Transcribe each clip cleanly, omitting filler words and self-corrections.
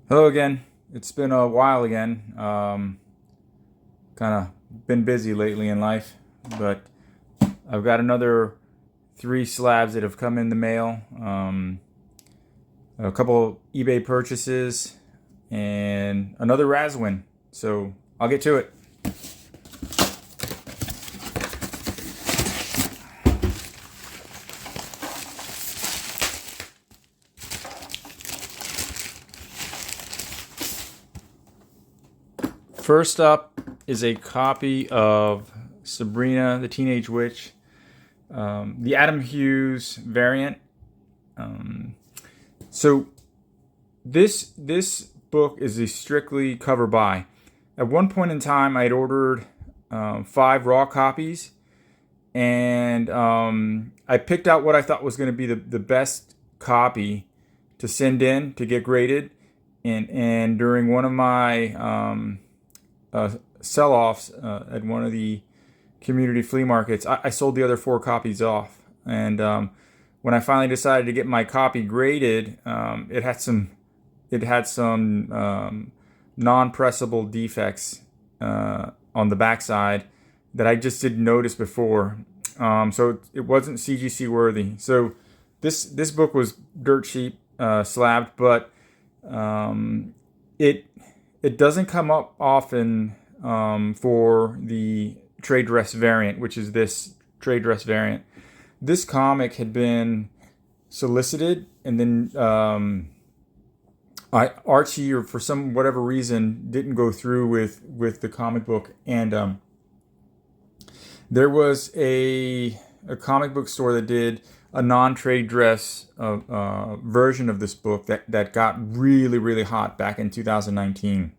Hello again. It's been a while again. Kind of been busy lately in life, but I've got another 3 slabs that have come in the mail. A couple eBay purchases and another RAZZ win. So I'll get to it. First up is a copy of Sabrina the Teenage Witch, the Adam Hughes variant. So this book is a strictly cover buy. At one point in time, I had ordered 5 raw copies, and I picked out what I thought was going to be the best copy to send in to get graded. And during one of my sell-offs at one of the community flea markets, I sold the other 4 copies off. And when I finally decided to get my copy graded, it had some non-pressable defects on the backside that I just didn't notice before. So it wasn't CGC worthy. So this book was dirt cheap, slabbed, but it doesn't come up often for the trade dress variant, which is this trade dress variant. This comic had been solicited, and then Archie, or for some whatever reason, didn't go through with the comic book, and there was a comic book store that did a non-trade dress version of this book that got really hot back in 2019.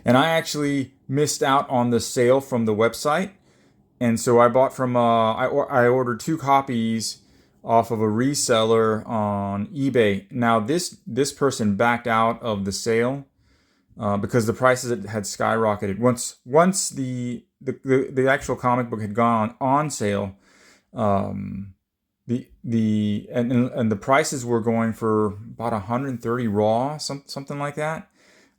And I actually missed out on the sale from the website. And so I bought from, I ordered 2 copies off of a reseller on eBay. Now this person backed out of the sale because the prices had skyrocketed. Once the actual comic book had gone on sale, the prices were going for about 130 raw, something like that.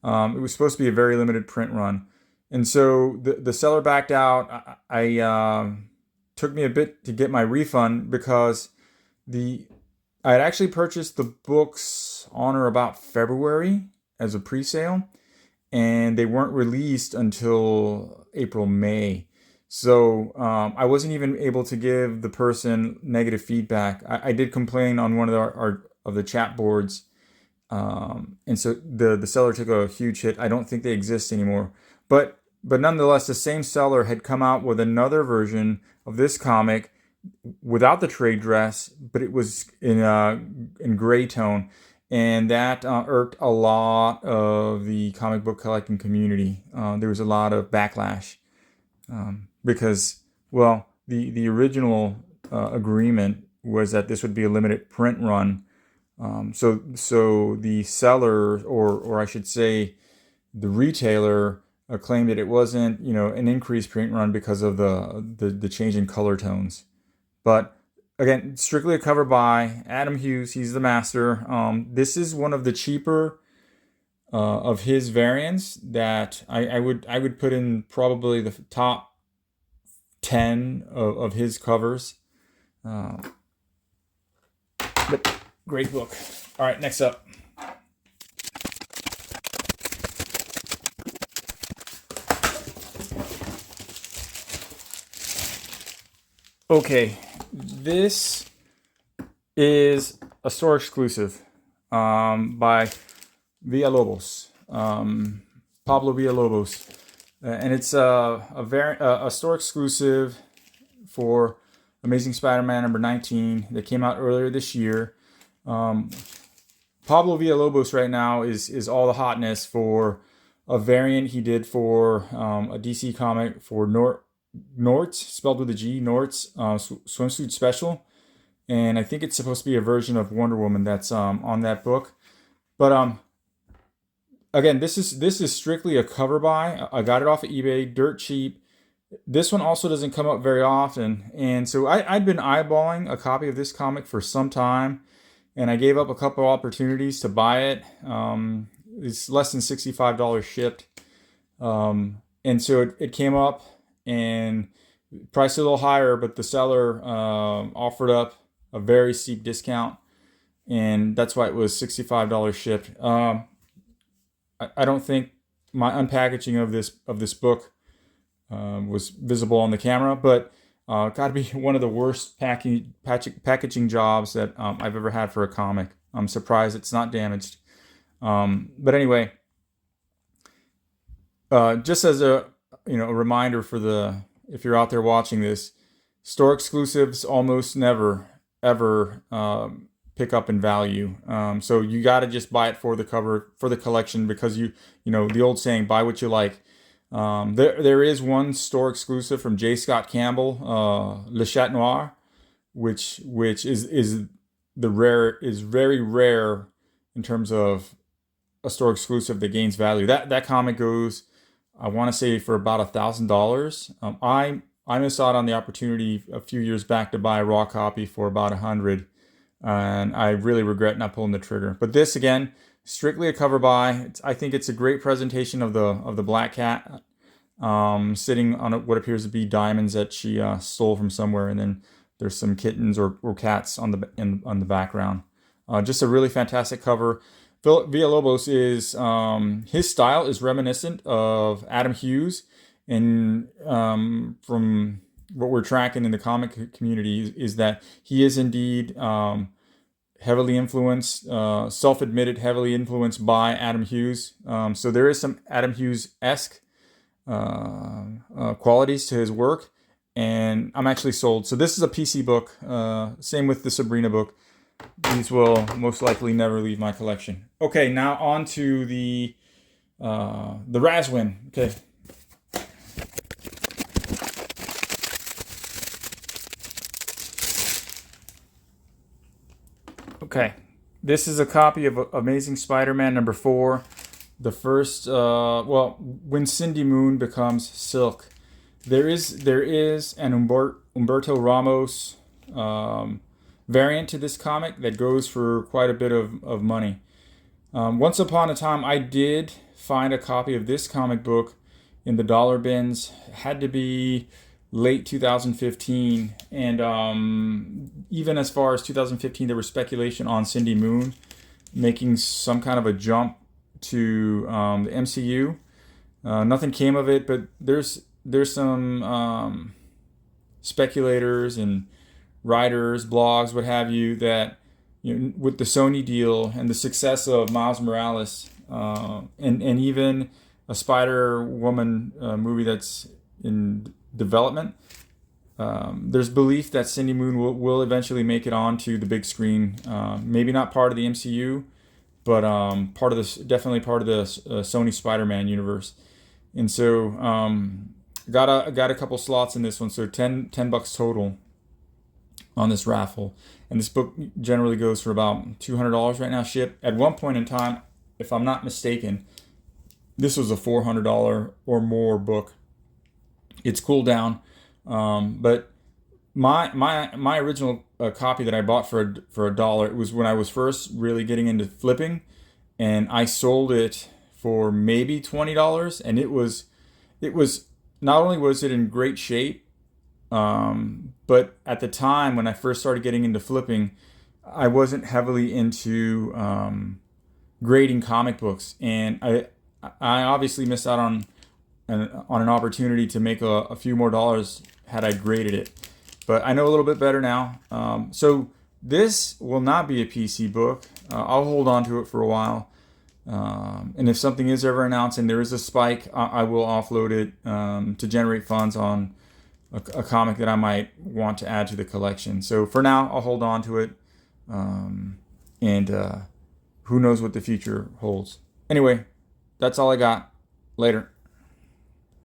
It was supposed to be a very limited print run. And so the seller backed out. I took me a bit to get my refund because I had actually purchased the books on or about February as a pre-sale, and they weren't released until April, May. So I wasn't even able to give the person negative feedback. I did complain on one of the chat boards, and so the seller took a huge hit. I don't think they exist anymore, but nonetheless, the same seller had come out with another version of this comic without the trade dress, but it was in gray tone, and that irked a lot of the comic book collecting community. There was a lot of backlash because, well, the original agreement was that this would be a limited print run. So the seller, or I should say, the retailer, claimed that it wasn't, an increased print run because of the change in color tones. But again, strictly a cover by Adam Hughes. He's the master. This is one of the cheaper of his variants that I would put in probably the top 10 of his covers. But great book. All right, next up. Okay, this is a store exclusive by Villalobos, Pablo Villalobos, and it's a store exclusive for Amazing Spider-Man number 19 that came out earlier this year. Pablo Villalobos right now is all the hotness for a variant he did for a DC comic for Nort's, spelled with a G, Nort's swimsuit special, and I think it's supposed to be a version of Wonder Woman that's on that book. But again, this is strictly a cover buy. I got it off of eBay, dirt cheap. This one also doesn't come up very often, and so I'd been eyeballing a copy of this comic for some time, and I gave up a couple opportunities to buy it. It's less than $65 shipped. And so it came up and priced a little higher, but the seller offered up a very steep discount, and that's why it was $65 shipped. I don't think my unpackaging of this book was visible on the camera, but got to be one of the worst packaging jobs that I've ever had for a comic. I'm surprised it's not damaged. But anyway, just as a reminder if you're out there watching this, store exclusives almost never ever pick up in value. So you got to just buy it for the cover, for the collection, because the old saying, buy what you like. There is one store exclusive from J. Scott Campbell, Le Chat Noir, which is very rare in terms of a store exclusive that gains value. That comic goes, I want to say, for about $1,000. I missed out on the opportunity a few years back to buy a raw copy for about $100, and I really regret not pulling the trigger. But this, again, strictly a cover buy. I think it's a great presentation of the black cat, sitting on what appears to be diamonds that she stole from somewhere, and then there's some kittens or cats on the background. Just a really fantastic cover. Villalobos is his style is reminiscent of Adam Hughes, and from what we're tracking in the comic community is that he is indeed heavily influenced, self-admitted heavily influenced by Adam Hughes. So there is some Adam Hughes-esque qualities to his work, and I'm actually sold. So this is a PC book. Same with the Sabrina book. These will most likely never leave my collection. Okay, now on to the RAZZ win. Okay. Okay, this is a copy of Amazing Spider-Man number 4. The first, when Cindy Moon becomes Silk. There is an Humberto Ramos variant to this comic that goes for quite a bit of money. Once upon a time, I did find a copy of this comic book in the dollar bins. It had to be late 2015, and even as far as 2015, there was speculation on Cindy Moon making some kind of a jump to the MCU. Nothing came of it, but there's some speculators and writers, blogs, what have you, that with the Sony deal and the success of Miles Morales, and even a Spider-Woman movie that's in development, there's belief that Cindy Moon will eventually make it onto the big screen. Maybe not part of the MCU, but definitely part of the Sony Spider-Man universe. And so got a couple slots in this one, so $10 total on this raffle. And this book generally goes for about $200 right now shipped. At one point in time, if I'm not mistaken, this was a $400 or more book. It's cooled down, but my original copy that I bought for $1, it was when I was first really getting into flipping, and I sold it for maybe $20, and it was not only was it in great shape, but at the time when I first started getting into flipping, I wasn't heavily into grading comic books, and I obviously missed out on an opportunity to make a few more dollars had I graded it. But I know a little bit better now. So this will not be a PC book. I'll hold on to it for a while. And if something is ever announced and there is a spike, I will offload it to generate funds on a comic that I might want to add to the collection. So for now, I'll hold on to it. And who knows what the future holds. Anyway, that's all I got. Later.